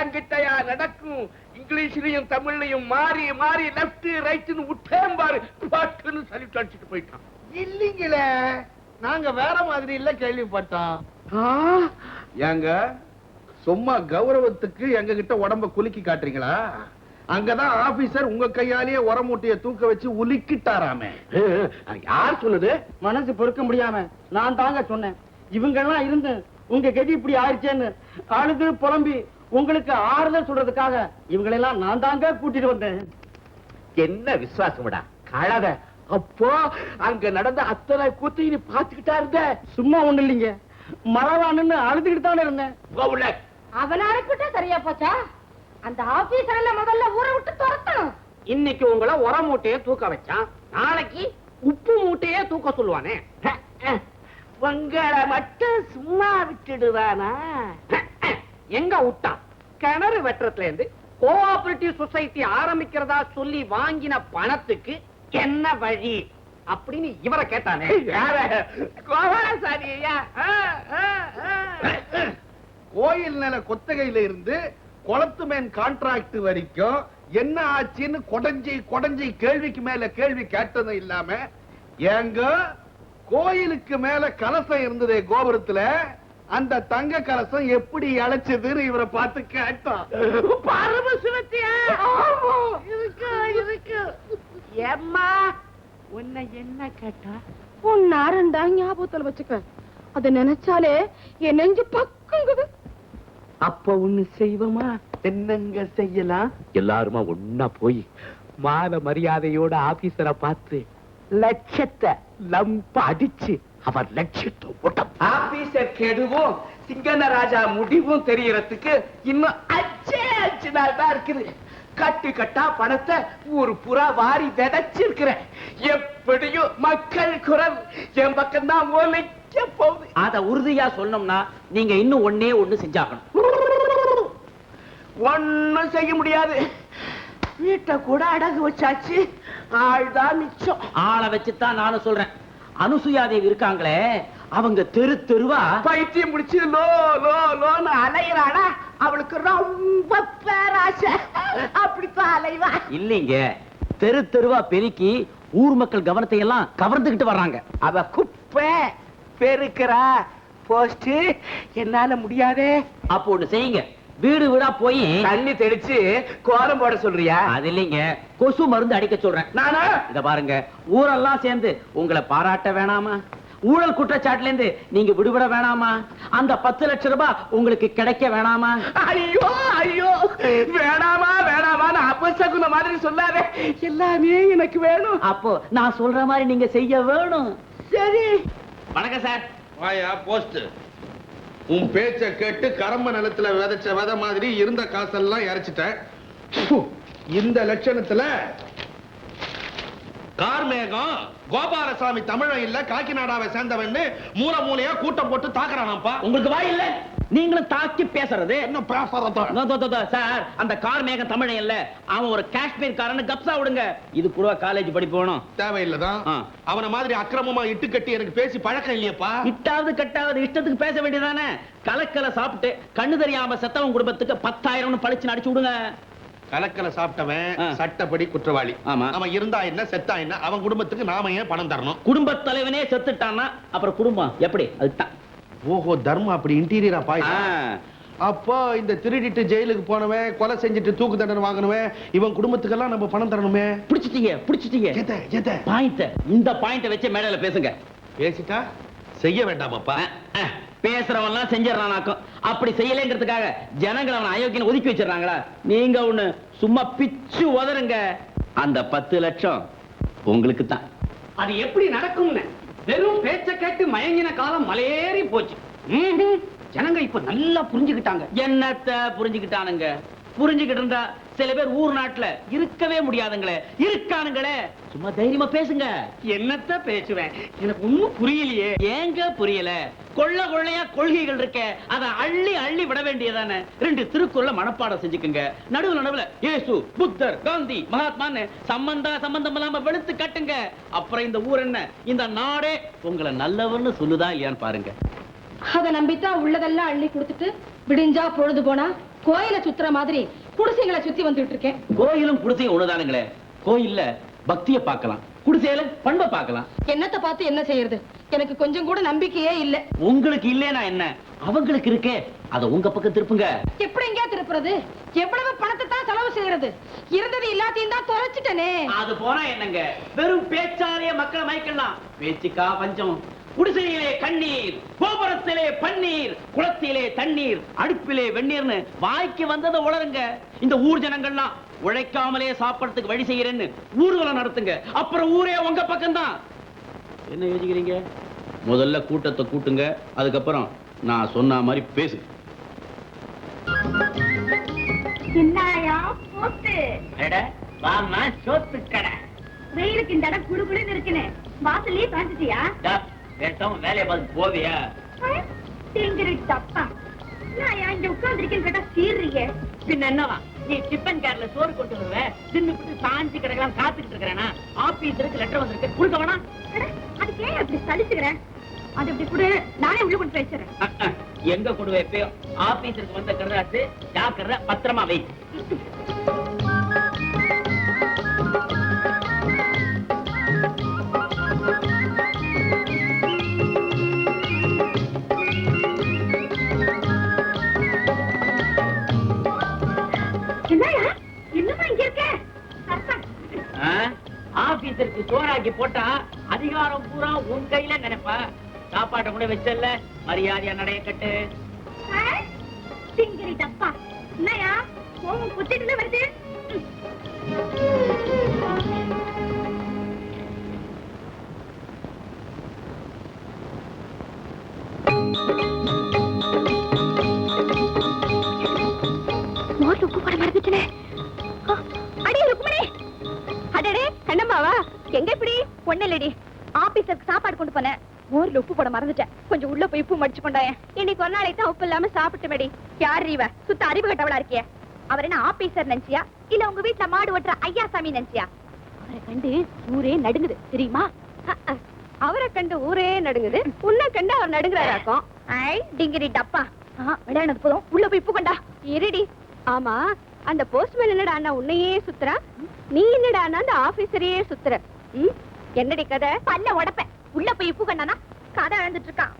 என்கிட்டயா நடக்கும்? இங்கிலீஷ்லயும் தமிழ்லயும் மாறி மாறி லெப்ட் ரைட்னு விட்டேன் பாரு, பாட்டுன்னு சல்யூட் அடிச்சுட்டு போயிட்டான். இல்லீங்களே, நாங்க வேற மாதிரி இல்ல கேள்விப்பட்டோம். ஏங்க சும்மா கௌரவத்துக்கு எங்க கிட்ட உடம்ப குலுக்கி காட்டுறீங்களா? அங்கதான் ஆபீசர் உங்க கையாலேயே உரமூட்டைய தூக்க வச்சு உலுக்கிட்டாராமே. யார் சொன்னது? மனசு பொறுக்க முடியாம நான் தாங்க சொன்னேன். இவங்க எல்லாம் இருந்து உங்க கதி இப்படி ஆயிடுச்சேன்னு அழுது புலம்பி உங்களுக்கு ஆறுதல் சொல்றதுக்காக இவங்களெல்லாம் நான் தாங்க கூட்டிட்டு வந்தேன். என்ன விசுவாசம்டா கழக. அப்போ அங்க நடந்த அத்தனை கூத்தையும் பாத்துக்கிட்டா இருந்த? சும்மா ஒண்ணு இல்லைங்க, மறவான்னு அழுதுகிட்டு தானே இருந்தேன். அவனை அனுப்பிட்டா சரியா போச்சா? அந்த ஆபீசர்ல முதல்ல ஊரை விட்டு துரத்தணும். இன்னைக்கு உங்களை உர மூட்டையே தூக்க வச்சான், நாளைக்கு உப்பு மூட்டையே தூக்க சொல்லுவானே. உங்களை மட்டும் சும்மா விட்டுடுவானா? எங்க விட்டான்? கிணறு வெட்டுறதுல இருந்து கோஆபரேட்டிவ் சொசைட்டி ஆரம்பிக்கிறதா சொல்லி வாங்கின பணத்துக்கு என்ன வழி அப்படின்னு இவரை கேட்டானே. கோயில் நில கொத்தகையில இருந்து குளத்து மேன் கான்ட்ராக்ட் வரைக்கும் என்ன ஆச்சுன்னு கொடைஞ்சி கேள்விக்கு மேல கேள்வி கேட்டதும் இல்லாம, எங்க கோயிலுக்கு மேல கலசம் இருந்ததே கோபுரத்துல, அந்த தங்க கலசம் எப்படி அழைச்சதுன்னு இவரை பார்த்து கேட்டான். பரமசிவத்தியா ஏம்மா உன்னை என்ன கேட்டா? உன்னாருந்தா ஞாபகத்துல வச்சுக்க. அத நினைச்சாலே என் நெஞ்சு பக்குங்குது. அப்ப ஒண்ணு செய்வோமா? என்னங்க செய்யலாம்? எல்லாருமா ஒன்னா போய் மான மரியாதையோட ஆபீசரை பார்த்து லட்சத்தை லம்ப அடிச்சு அவர் லட்சத்தை ஓட்டம். ஆபீசர் கெடுவும் சிங்கனராஜா முடிவும் தெரியறதுக்கு இன்னும் 5 நாள் தான் இருக்குது. கட்டு கட்டா பணத்தை ஒரு புறா வாரி விதைச்சிருக்கிறேன். எப்படியும் மக்கள் குரல் என் பக்கம் தான் ஒலிக்க போகுது. அத உறுதியா சொன்னோம்னா நீங்க இன்னும் ஒண்ணு செஞ்சாகணும். ஒண்ணும் செய்ய முடியாது. வீட்டை கூட அடகு வச்சாச்சு, ஆள்தான் மிச்சம். ஆளை வச்சுதான் நானும் சொல்றேன். அனுசுயாதேவி இருக்காங்களே, அவங்க தெருவா பைத்தியம் முடிச்சு லோ லோ லோன்னு அலையிறானா? அவளுக்கு ரொம்ப பேராசை, அப்படித்தான் அலைவா. இல்லீங்க, தெருவா பெருக்கி ஊர் மக்கள் கவனத்தை எல்லாம் கவர்ந்துகிட்டு வர்றாங்க. அவ குப்பை பெருக்கிறா போஸ்ட், என்னால முடியாதே. அப்போ ஒண்ணு செய்யுங்க, வீடு வீடா போய் தண்ணி தெளிச்சு கோலம் போட சொல்றியா? அது இல்லைங்க, கொசு மருந்து அடிக்க சொல்றேன். நானா? இத பாருங்க, ஊரெல்லாம் சேர்ந்து உங்களை பாராட்ட வேணாமா? ஊழல் குற்றச்சாட்டுல இருந்து நீங்க விடுபட வேணாமா? அந்த 10 லட்சம் ரூபாய் உங்களுக்கு கிடைக்க வேணாமா? ஐயோ ஐயோ, வேணாமா வேணாமான்னு அபசகுன மாதிரி சொல்லாதே. எல்லாமே எனக்கு வேணும். அப்போ நான் சொல்ற மாதிரி நீங்க செய்ய வேணும். சரி. வணக்கம் சார். வாயா போஸ்ட். உன் பேச்ச கேட்டு கரம்ப நிலத்துல விதைச்ச விதை மாதிரி இருந்த காசெல்லாம் இறைச்சிட்டேன். இந்த லட்சணத்துல கார்மேகம் கோபாலசாமி தமிழன் இல்ல காக்கிநாடாவை சேர்ந்தவன்னு மூலையா கூட்டம் போட்டு தாக்குறானாப்பா. உங்களுக்கு வாய் இல்ல? நீங்களும் தாக்கி பேசுறது என்ன பேசுறதா? சார், அந்த கார்மேகம் தமிழன் இல்ல, அவன் ஒரு காஷ்மீர் காரன்னு கப்சா விடுங்க. இது கூட காலேஜ் படிப்போனும் தேவையில்லதான். அவன மாதிரி அக்கிரமமா இட்டு கட்டி எனக்கு பேசி பழக்கம் இல்லையப்பா. இட்டாவது கட்டாவது இஷ்டத்துக்கு பேச வேண்டியதானே? கலக்கல சாப்பிட்டு கண்ணு தெரியாம செத்தவன் குடும்பத்துக்கு 10,000 பழிச்சு அடிச்சு விடுங்க. கலக்கல சாப்பிட்டவன் சட்டப்படி குற்றவாளி. அவன் இருந்தா என்ன செத்தா என்ன, அவன் குடும்பத்துக்கு நாம ஏன் பணம் தரணும்? குடும்ப தலைவனே செத்துட்டான்னா அப்புறம் குடும்பம் எப்படி? அதுதான். ஓஹோ, தர்மம் அப்படி இன்டீரியரா பாய். அப்போ இந்த திருடிட்டு ஜெயிலுக்கு போனவன், கொலை செஞ்சுட்டு தூக்கு தண்டனை வாங்கினவன், இவன் குடும்பத்துக்கெல்லாம் நம்ம பணம் தரணுமே. பிடிச்சிட்டீங்க. பாயிண்ட், இந்த பாயிண்ட வச்சு மேடையில பேசுங்க. பேசிட்டா செய்ய வேண்டாமாப்பா? பேசுறவன்லாம் செஞ்சிடறானாக்கும். அப்படி செய்யலைங்கிறதுக்காக ஜனங்கள் அவன் அயோக்கியன்னு ஒதுக்கி வச்சிடறாங்களா? நீங்க ஒண்ணு சும்மா பிச்சு உதறுங்க. அந்த 10 லட்சம் உங்களுக்கு தான். அது எப்படி நடக்கும்னு வெறும் பேச்ச கேட்டு மயங்கின காலம் மலையேறி போச்சு. ஜனங்க இப்ப நல்லா புரிஞ்சுக்கிட்டாங்க. என்னத்த புரிஞ்சுக்கிட்டானுங்க? புரிஞ்சுக்கிட்டு இருந்தா சில பேர் ஊர் நாட்டுல இருக்கவே முடியாதுங்களே, இருக்கானுங்களே. சும்மா தைரியமா பேசுங்க. என்னத்த பேசுவேன், எனக்கு ஒண்ணும் புரியலையே. ஏங்க புரியல? கொள்ளையா கொள்கைகள் இருக்க, அத அள்ளி அள்ளி விட வேண்டியதானே. 2 திருக்குறளை மனப்பாடம் செஞ்சுக்குங்க. நடுவுல இயேசு, புத்தர், காந்தி, மகாத்மான்னு சம்பந்தம் இல்லாம வெளுத்து கட்டுங்க. அப்புறம் இந்த ஊர் என்ன, இந்த நாடே உங்களை நல்லவன்னு சொல்லுதா இல்லையான்னு பாருங்க. அத நம்பித்தான் உள்ளதெல்லாம் அள்ளி கொடுத்துட்டு விடிஞ்சா பொழுது போனா கோயிலை சுத்துற மாதிரி குடிசைங்களை சுத்தி வந்துட்டு இருக்கேன். கோயிலும் குடிசையும் ஒண்ணுதானுங்களே. கோயில்ல பக்தியை பார்க்கலாம், குடிசையில பண்பை பார்க்கலாம். என்னத்தை பார்த்து என்ன செய்யறது? எனக்கு கொஞ்சம் கூட நம்பிக்கையே இல்ல. உங்களுக்கு இல்லைனா என்ன, அவங்களுக்கு இருக்கே, அத உங்க பக்கம் திருப்புங்க. எப்படிங்க திருப்புறது? எவ்வளவு பணத்தை தான் செலவு செய்யறது? இருந்தது எல்லாத்தையும் தான் தொலைச்சிட்டனே. அது போனா என்னங்க, வெறும் பேச்சாலே மக்களை மயக்கலாம். பேச்சுக்கா பஞ்சம். குடிசையிலே கண்ணீர், கோபுரத்திலே பன்னீர், குளத்திலே தண்ணீர், அடுப்பிலே வெந்நீர்னு வாய்க்கு வந்ததை உளருங்க. இந்த ஊர் ஜனங்கள்லாம் உழைக்காமலே சாப்பிடறதுக்கு வழி செய்யறேன்னு ஊர்வலம் நடத்துங்க. அப்புறம் ஊரே உங்க பக்கம்தான். என்ன யோசிக்கிறீங்க? முதல்ல கூட்டத்தை கூட்டுங்க, அதுக்கப்புறம் நான் சொன்ன மாதிரி பேசு. என்னையா போட்டு வாமா சோத்து கடை. வெயிலுக்கு இந்த இடம் குடுகுடுன்னு இருக்குன்னு வாசல்லயே காஞ்சிட்டியா? வேலையை பார்த்து போவியா? தப்பா நான் இங்க உட்கார்ந்துருக்கேன்னு கேட்டா சீர்றீங்க. பின்ன என்னவா, நீ டிஃபன் கேர்ல சோறு கொண்டு வருவ, தின்னு போட்டு சாஞ்சி கிடக்கலாம் காத்துக்கிட்டு இருக்கிறேனா? ஆபீஸருக்கு லெட்டர் வந்திருக்கு, கொடுக்க வேணாம். அதுக்கு ஏன் அப்படி சலிச்சுக்கிறேன்? அது இப்படி கூட நானே உள்ள கொண்டு பேசுறேன். எங்க கொண்டு வைப்போ? ஆபீஸருக்கு வந்த கருதாச்சு, ஜாக்கிரதை, பத்திரமா வை. என்னமா இங்க இருக்க? ஆபீஸருக்கு சோறாக்கி போட்டா அதிகாரம் பூரா உன் கையில நினைப்பா. சாப்பாட்டை கூட வச்சல்ல, மரியாதையா நடைய கட்டு. சிங்கரி டப்பா என்னையா கோவம் புத்திட்டு வருது? மோர் உப்பு போட மறந்துட்டே. அடி ருக்மணி, அடடே கண்ணம்மாவா, எங்க இப்படி? ஒண்ணு ஆபீஸருக்கு சாப்பாடு கொண்டு போனேன், மோர்ல உப்பு போட மறந்துட்டேன். கொஞ்சம் உள்ள போய் உப்பு மடிச்சு கொண்டாயேன். இன்னைக்கு ஒரு நாளைக்கு தான் உப்பு இல்லாம சாப்பிட்டு மேடி. யார் இவ? சுத்த அறிவு கட்டவளா இருக்கிய. அவர் என்ன ஆபீசர் நினைச்சியா இல்ல உங்க வீட்டுல மாடு ஓட்டுற ஐயாசாமி நினைச்சியா? அவரை கண்டு ஊரே நடுங்குது தெரியுமா? அவரை கண்டு ஊரே நடுங்குது, உன்னை கண்டு அவர் நடுங்குறாராக்கும். ஐ டிங்கிரி டப்பா, விளையாடுறது போதும், உள்ள போய் உப்பு கொண்டா. இருடி. ஆமா, அந்த போஸ்ட்மேன் என்னடா அண்ணா உன்னையே சுத்துறா, நீ என்னடா அண்ணா அந்த ஆபீசரையே சுத்துற? என்னடி கதை? பல்ல உடப்ப. உள்ள போய் உப்பு கண்ணானா கதை எழுந்துட்டு இருக்கான்.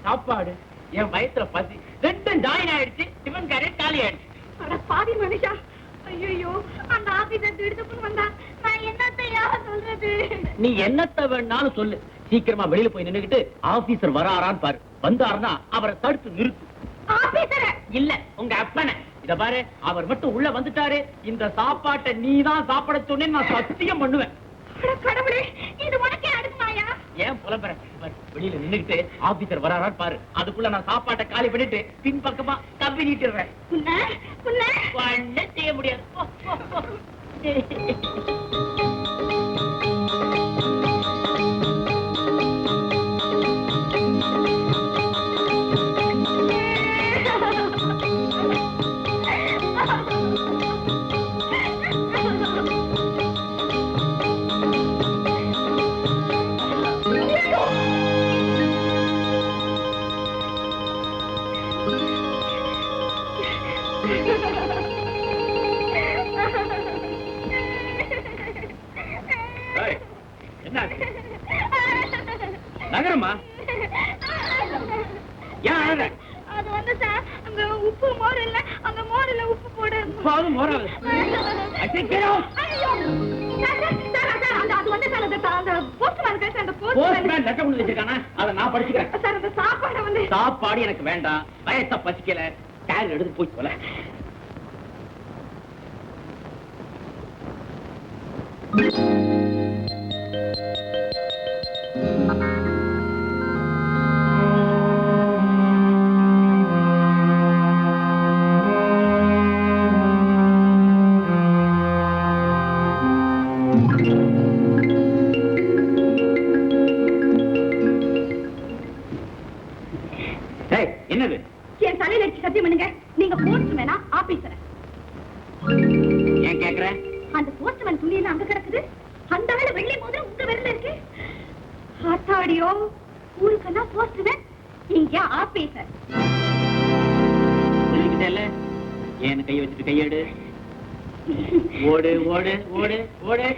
சாப்பாடு என் வயிற்றுல பசி, ரெண்டும் ஜாயின் ஆயிடுச்சு. டிஃபன் காரே காலி ஆயிடுச்சு. பாதி மனுஷா, ஐயோ அந்த ஆபீசர் எடுத்து வந்தா நான் என்னத்தையா சொல்றது? நீ என்னத்தை வேணாலும் சொல்லு, சீக்கிரமா வெளியில போய் நின்னுகிட்டு ஆபீசர் வராரான்னு பாரு. வந்தாருன்னா அவரை தடுத்து நிறுத்து. ஆபீசர் இல்ல உங்க அப்பனை. இத பாரு, அவர் மட்டும் உள்ள வந்துட்டாரு, இந்த சாப்பாட்டை நீதான் சாப்பிட சொன்னேன்னு நான் சத்தியம் பண்ணுவேன். கடவுளே, இது உனக்கே அடுக்குமாயா? ஏன் புலம்புற? வெளியில நின்னுகிட்டு ஆபீசர் வராரான்னு பாரு. அதுக்குள்ள நான் சாப்பாட்டை காலி பண்ணிட்டு பின் பக்கமா கம்பி நீட்டுறேன். செய்ய முடியாது. நகரமா அது வந்து சார், அங்க உப்பு மோர் இல்ல, அந்த மோர்ல உப்பு போடு. மோராது. சாப்பாடு எனக்கு வேண்டாம், வயச பசிக்கல, டேர் எடுத்து போய் சொல்ல. என்னது? என் தலையில அடிச்சு சத்தியம் பண்ணுங்க, நீங்க போஸ்ட்மேனா ஆபீசரா? ஏன் கேக்குற? அந்த போஸ்ட்மேன் துணி எல்லாம் அங்க கிடக்குது, அந்த ஆளு வெள்ளி மோதிரம் உங்க விரல்ல இருக்கு. ஆத்தாடியோ, ஊருக்கெல்லாம் போஸ்ட்மேன், இங்க ஆபீசர். சொல்லிக்கிட்டேல்ல, ஏன் கை வச்சுட்டு கையெடு. ஓடு ஓடு ஓடு ஓடு.